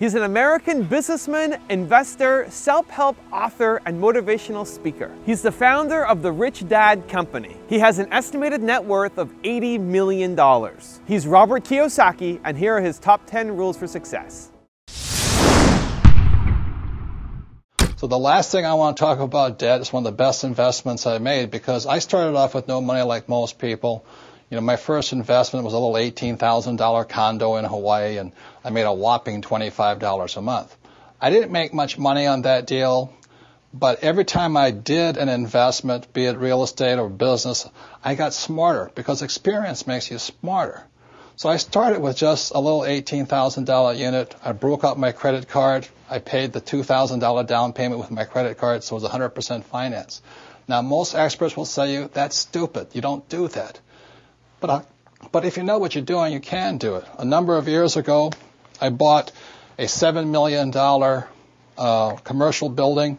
He's an American businessman, investor, self-help author, and motivational speaker. He's the founder of the Rich Dad Company. He has an estimated net worth of $80 million. He's Robert Kiyosaki, and here are his top 10 rules for success. So the last thing I want to talk about debt is one of the best investments I made, because I started off with no money like most people. You know, my first investment was a little $18,000 condo in Hawaii, and I made a whopping $25 a month. I didn't make much money on that deal, but every time I did an investment, be it real estate or business, I got smarter, because experience makes you smarter. So I started with just a little $18,000 unit. I broke out my credit card. I paid the $2,000 down payment with my credit card, so it was 100% finance. Now, most experts will say you, that's stupid. You don't do that. But if you know what you're doing, you can do it. A number of years ago, I bought a $7 million commercial building.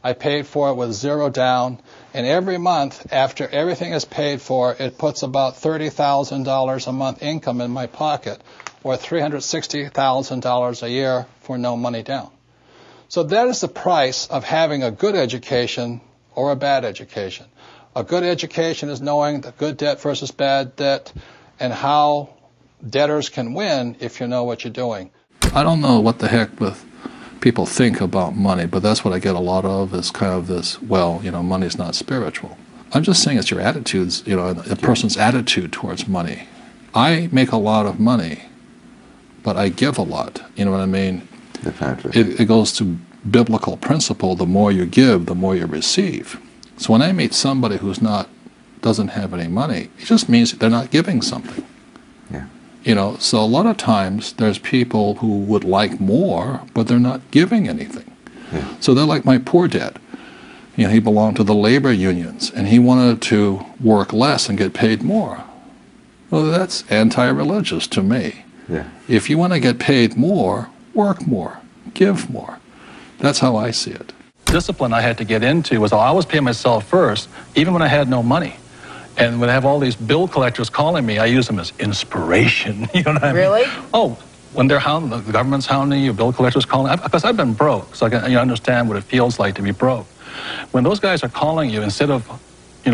I paid for it with zero down. And every month, after everything is paid for, it puts about $30,000 a month income in my pocket, or $360,000 a year for no money down. So that is the price of having a good education or a bad education. A good education is knowing the good debt versus bad debt and how debtors can win if you know what you're doing. I don't know what the heck with people think about money, but that's what I get a lot of, is kind of this, well, you know, money's not spiritual. I'm just saying it's your attitudes, you know, a person's attitude towards money. I make a lot of money, but I give a lot. You know what I mean? It goes to biblical principle: the more you give, the more you receive. So when I meet somebody who's doesn't have any money, it just means they're not giving something. Yeah. You know, so a lot of times there's people who would like more, but they're not giving anything. Yeah. So they're like my poor dad. You know, he belonged to the labor unions, and he wanted to work less and get paid more. Well, that's anti-religious to me. Yeah. If you want to get paid more, work more, give more. That's how I see it. Discipline I had to get into was I always pay myself first, even when I had no money. And when I have all these bill collectors calling me, I use them as inspiration. You know what I mean? Really? Oh, when they're hounding, the government's hounding you, bill collectors calling, because I've been broke, so I can understand what it feels like to be broke. When those guys are calling you, instead of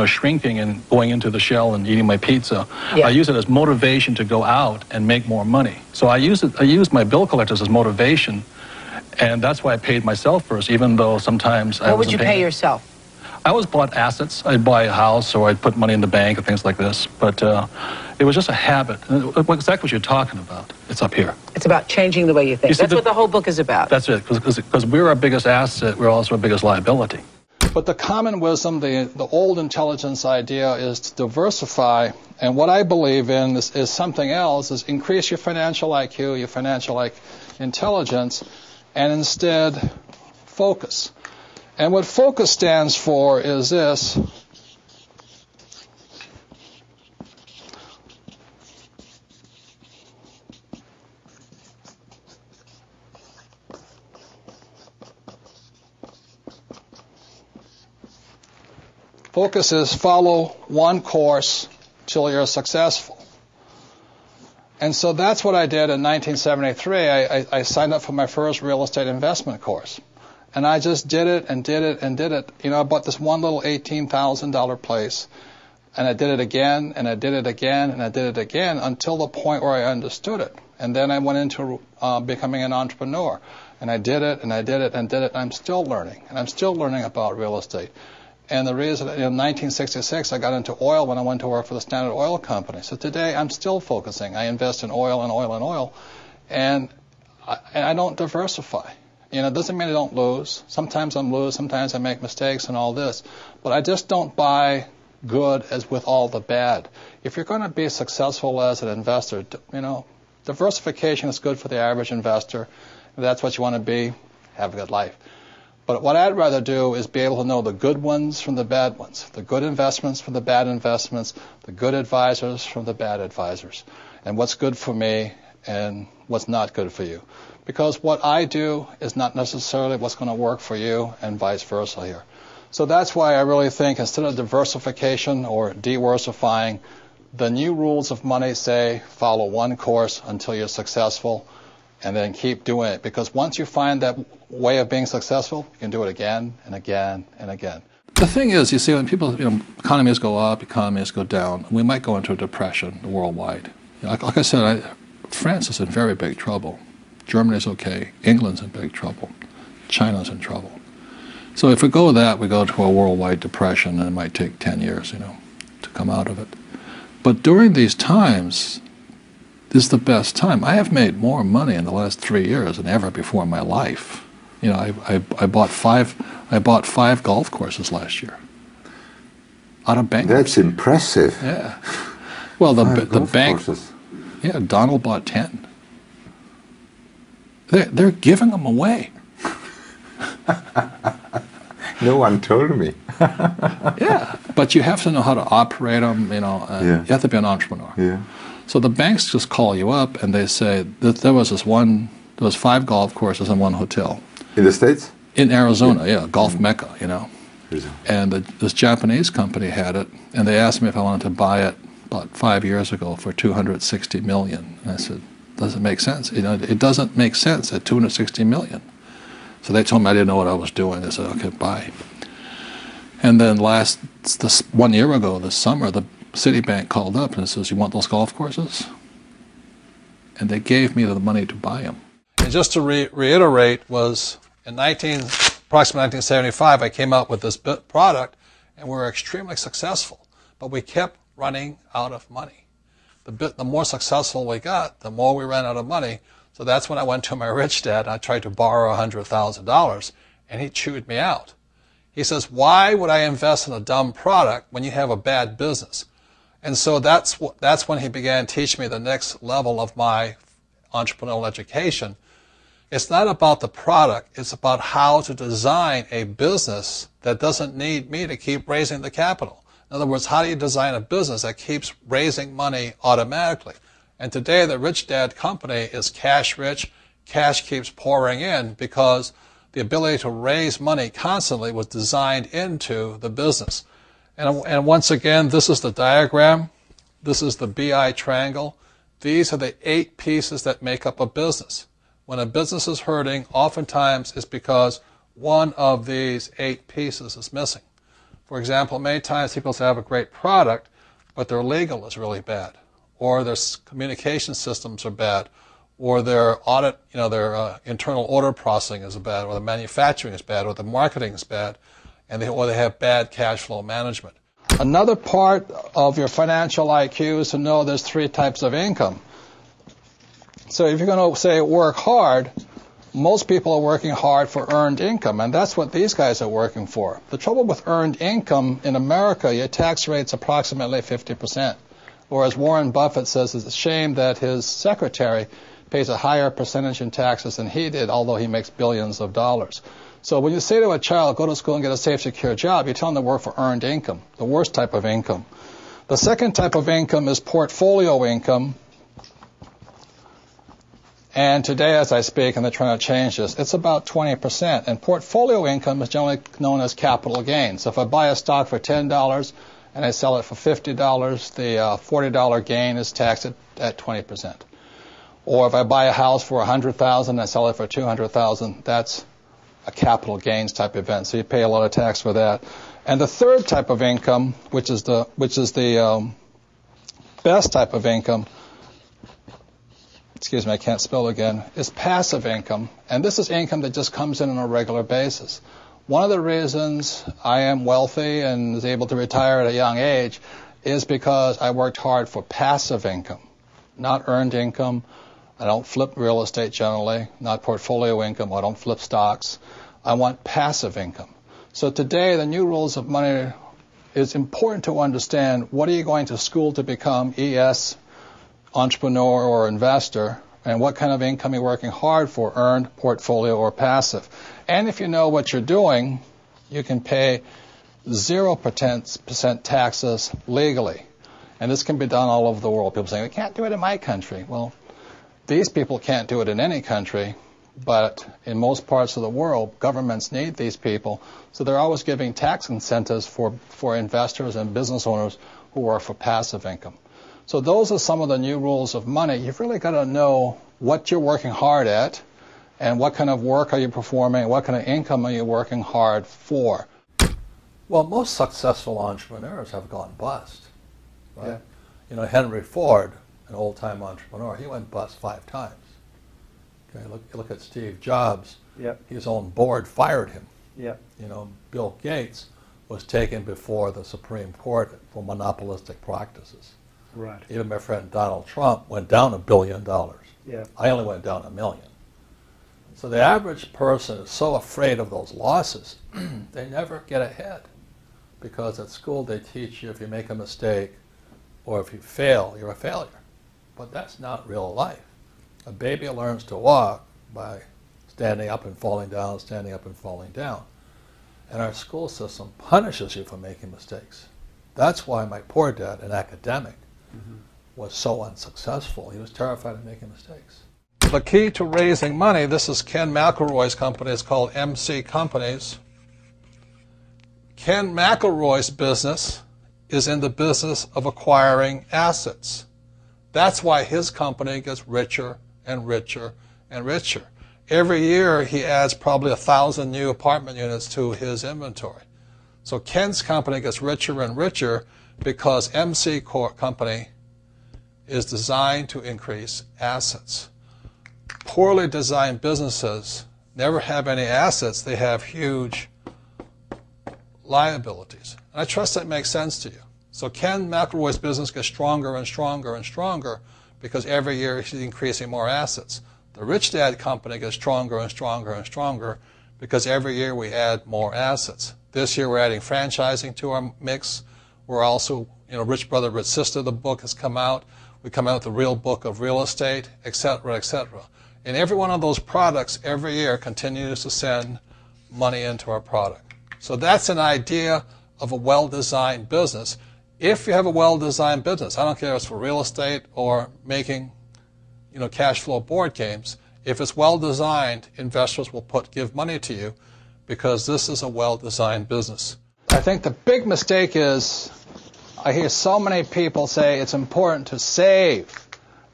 shrinking and going into the shell and eating my pizza, yeah. I use it as motivation to go out and make more money. So I use my bill collectors as motivation. And that's why I paid myself first, even though sometimes I wasn't paying. What would you pay yourself? I always bought assets. I'd buy a house, or I'd put money in the bank and things like this. But it was just a habit. Exactly what you're talking about. It's up here. It's about changing the way you think. That's what the whole book is about. That's it, because we're our biggest asset. We're also our biggest liability. But the common wisdom, the old intelligence idea, is to diversify. And what I believe in is something else, is increase your financial IQ, your financial intelligence, and instead focus. And what focus stands for is this. Focus is follow one course till you're successful. And so that's what I did in 1973. I signed up for my first real estate investment course. And I just did it and did it and did it. You know, I bought this one little $18,000 place. And I did it again, and I did it again, and I did it again, until the point where I understood it. And then I went into becoming an entrepreneur. And I did it, and I did it, and did it. And I'm still learning. And I'm still learning about real estate. And the reason, in 1966, I got into oil when I went to work for the Standard Oil Company. So today, I'm still focusing. I invest in oil and oil and oil, and I don't diversify. You know, it doesn't mean I don't lose. Sometimes I lose, sometimes I make mistakes and all this. But I just don't buy good as with all the bad. If you're going to be successful as an investor, you know, diversification is good for the average investor. If that's what you want to be, have a good life. But what I'd rather do is be able to know the good ones from the bad ones, the good investments from the bad investments, the good advisors from the bad advisors, and what's good for me and what's not good for you. Because what I do is not necessarily what's going to work for you, and vice versa here. So that's why I really think, instead of diversification or diversifying, the new rules of money say follow one course until you're successful. and then keep doing it. Because once you find that way of being successful, you can do it again and again and again. The thing is, you see, when people, economies go up, economies go down, we might go into a depression worldwide. Like I said, France is in very big trouble. Germany's okay. England's in big trouble. China's in trouble. So if we go that, we go to a worldwide depression, and it might take 10 years, to come out of it. But during these times, this is the best time. I have made more money in the last 3 years than ever before in my life. I bought five golf courses last year out of bankruptcy. That's impressive. Yeah. Well, the bank. Courses. Yeah, Donald bought 10. They're giving them away. No one told me. Yeah, but you have to know how to operate them. You have to be an entrepreneur. Yeah. So the banks just call you up and they say that there was 5 golf courses and 1 hotel. In the States? In Arizona, yeah, Golf Mecca, Yeah. And this Japanese company had it, and they asked me if I wanted to buy it about 5 years ago for $260 million. And I said, doesn't make sense. It doesn't make sense at $260 million. So they told me I didn't know what I was doing. They said, okay, buy. And then 1 year ago, this summer, the Citibank called up and says, you want those golf courses? And they gave me the money to buy them. And just to reiterate, was in approximately 1975, I came out with this product, and we were extremely successful. But we kept running out of money. The more successful we got, the more we ran out of money. So that's when I went to my rich dad, and I tried to borrow $100,000, and he chewed me out. He says, why would I invest in a dumb product when you have a bad business? And so that's when he began teaching me the next level of my entrepreneurial education. It's not about the product. It's about how to design a business that doesn't need me to keep raising the capital. In other words, how do you design a business that keeps raising money automatically? And today, the Rich Dad Company is cash rich. Cash keeps pouring in because the ability to raise money constantly was designed into the business. And once again, this is the diagram. This is the BI triangle. These are the 8 pieces that make up a business. When a business is hurting, oftentimes it's because one of these 8 pieces is missing. For example, many times people say, I have a great product, but their legal is really bad, or their communication systems are bad, or their audit, their internal order processing is bad, or the manufacturing is bad, or the marketing is bad, or they have bad cash flow management. Another part of your financial IQ is to know there's 3 types of income. So if you're going to say work hard, most people are working hard for earned income, and that's what these guys are working for. The trouble with earned income in America, your tax rate's approximately 50%. Or as Warren Buffett says, it's a shame that his secretary pays a higher percentage in taxes than he did, although he makes billions of dollars. So when you say to a child, go to school and get a safe, secure job, you tell them to work for earned income, the worst type of income. The second type of income is portfolio income. And today, as I speak, and they're trying to change this, it's about 20%. And portfolio income is generally known as capital gains. So if I buy a stock for $10 and I sell it for $50, the $40 gain is taxed at 20%. Or if I buy a house for $100,000 and I sell it for $200,000, that's a capital gains type event. So you pay a lot of tax for that. And the third type of income, which is the best type of income, excuse me, I can't spell again, is passive income. And this is income that just comes in on a regular basis. One of the reasons I am wealthy and was able to retire at a young age is because I worked hard for passive income, not earned income. I don't flip real estate generally, not portfolio income. I don't flip stocks. I want passive income. So today, the new rules of money, it's important to understand what are you going to school to become, ES, entrepreneur or investor, and what kind of income you're working hard for, earned, portfolio, or passive. And if you know what you're doing, you can pay 0% taxes legally. And this can be done all over the world. People say, we can't do it in my country. Well, these people can't do it in any country, but in most parts of the world, governments need these people. So they're always giving tax incentives for investors and business owners who are for passive income. So those are some of the new rules of money. You've really got to know what you're working hard at, and what kind of work are you performing, what kind of income are you working hard for. Well, most successful entrepreneurs have gone bust. Right? Yeah. You know, Henry Ford, an old-time entrepreneur, he went bust 5 times. Okay, look at Steve Jobs. Yep. His own board fired him. Yep. You know, Bill Gates was taken before the Supreme Court for monopolistic practices. Right. Even my friend Donald Trump went down $1 billion. Yeah. I only went down $1 million. So the average person is so afraid of those losses, they never get ahead. Because at school they teach you if you make a mistake or if you fail, you're a failure. But that's not real life. A baby learns to walk by standing up and falling down, standing up and falling down. And our school system punishes you for making mistakes. That's why my poor dad, an academic, was so unsuccessful. He was terrified of making mistakes. The key to raising money, this is Ken McElroy's company, it's called MC Companies. Ken McElroy's business is in the business of acquiring assets. That's why his company gets richer and richer and richer. Every year he adds probably 1,000 new apartment units to his inventory. So Ken's company gets richer and richer because MC Company is designed to increase assets. Poorly designed businesses never have any assets. They have huge liabilities. And I trust that makes sense to you. So Ken McElroy's business gets stronger and stronger and stronger because every year he's increasing more assets. The Rich Dad Company gets stronger and stronger and stronger because every year we add more assets. This year we're adding franchising to our mix. We're also, Rich Brother, Rich Sister, the book has come out. We come out with the Real Book of Real Estate, etc., etc. And every one of those products every year continues to send money into our product. So that's an idea of a well-designed business. If you have a well-designed business, I don't care if it's for real estate or making, cash flow board games. If it's well-designed, investors will give money to you because this is a well-designed business. I think the big mistake is I hear so many people say it's important to save.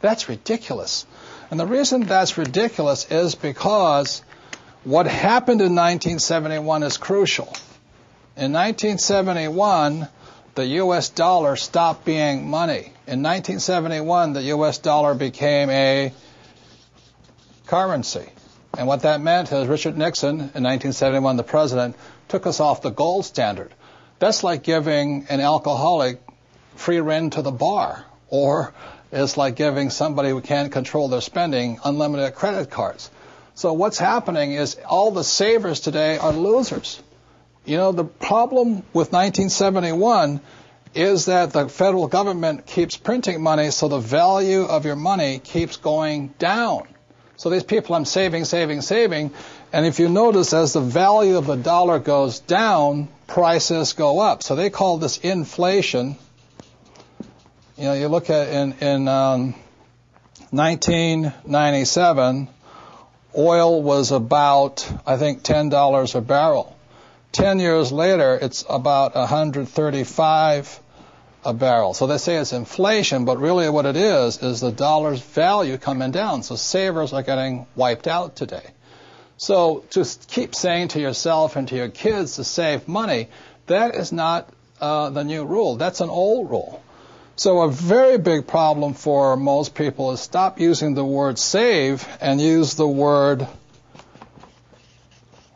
That's ridiculous. And the reason that's ridiculous is because what happened in 1971 is crucial. In 1971, the U.S. dollar stopped being money. In 1971, the U.S. dollar became a currency. And what that meant is Richard Nixon, in 1971, the president, took us off the gold standard. That's like giving an alcoholic free rein to the bar, or it's like giving somebody who can't control their spending unlimited credit cards. So what's happening is all the savers today are losers. The problem with 1971 is that the federal government keeps printing money, so the value of your money keeps going down. So these people, I'm saving, and if you notice, as the value of the dollar goes down, prices go up. So they call this inflation. You look at in 1997, oil was about, I think, $10 a barrel. 10 years later, it's about $135 a barrel. So they say it's inflation, but really what it is the dollar's value coming down. So savers are getting wiped out today. So to keep saying to yourself and to your kids to save money, that is not the new rule. That's an old rule. So a very big problem for most people is stop using the word save and use the word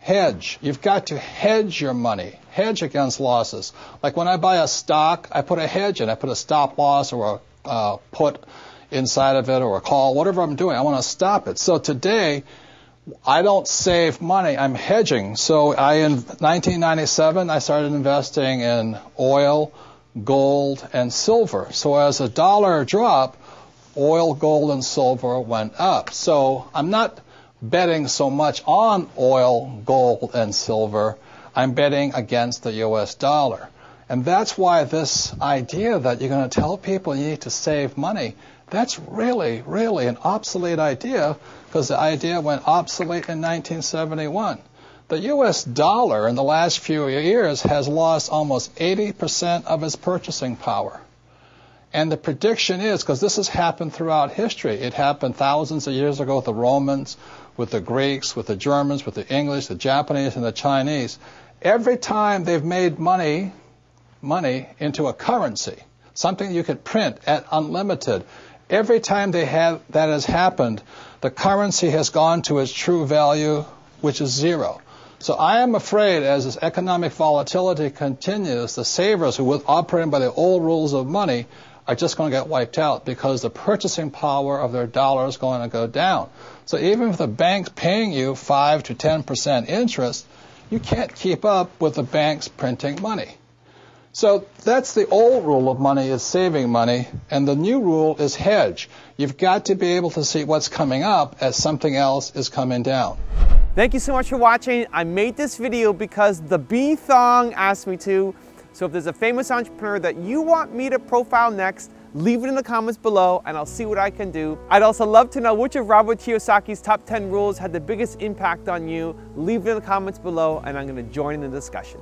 hedge. You've got to hedge your money, hedge against losses. Like when I buy a stock, I put a hedge in. I put a stop loss or a put inside of it or a call, whatever I'm doing. I want to stop it. So today, I don't save money. I'm hedging. So in 1997, I started investing in oil, gold, and silver. So as the dollar dropped, oil, gold, and silver went up. So I'm not betting so much on oil, gold, and silver. I'm betting against the U.S. dollar. And that's why this idea that you're going to tell people you need to save money, that's really, really an obsolete idea, because the idea went obsolete in 1971. The U.S. dollar in the last few years has lost almost 80% of its purchasing power. And the prediction is, because this has happened throughout history, it happened thousands of years ago with the Romans, with the Greeks, with the Germans, with the English, the Japanese, and the Chinese. Every time they've made money into a currency, something you could print at unlimited, every time that has happened, the currency has gone to its true value, which is zero. So I am afraid as this economic volatility continues, the savers who were operating by the old rules of money are just going to get wiped out because the purchasing power of their dollar is going to go down. So even if the bank's paying you 5 to 10% interest, you can't keep up with the banks printing money. So that's the old rule of money, is saving money, and the new rule is hedge. You've got to be able to see what's coming up as something else is coming down. Thank you so much for watching. I made this video because the Bee Thong asked me to. So if there's a famous entrepreneur that you want me to profile next, leave it in the comments below and I'll see what I can do. I'd also love to know which of Robert Kiyosaki's top 10 rules had the biggest impact on you. Leave it in the comments below and I'm going to join in the discussion.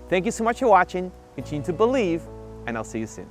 Thank you so much for watching. Continue to believe and I'll see you soon.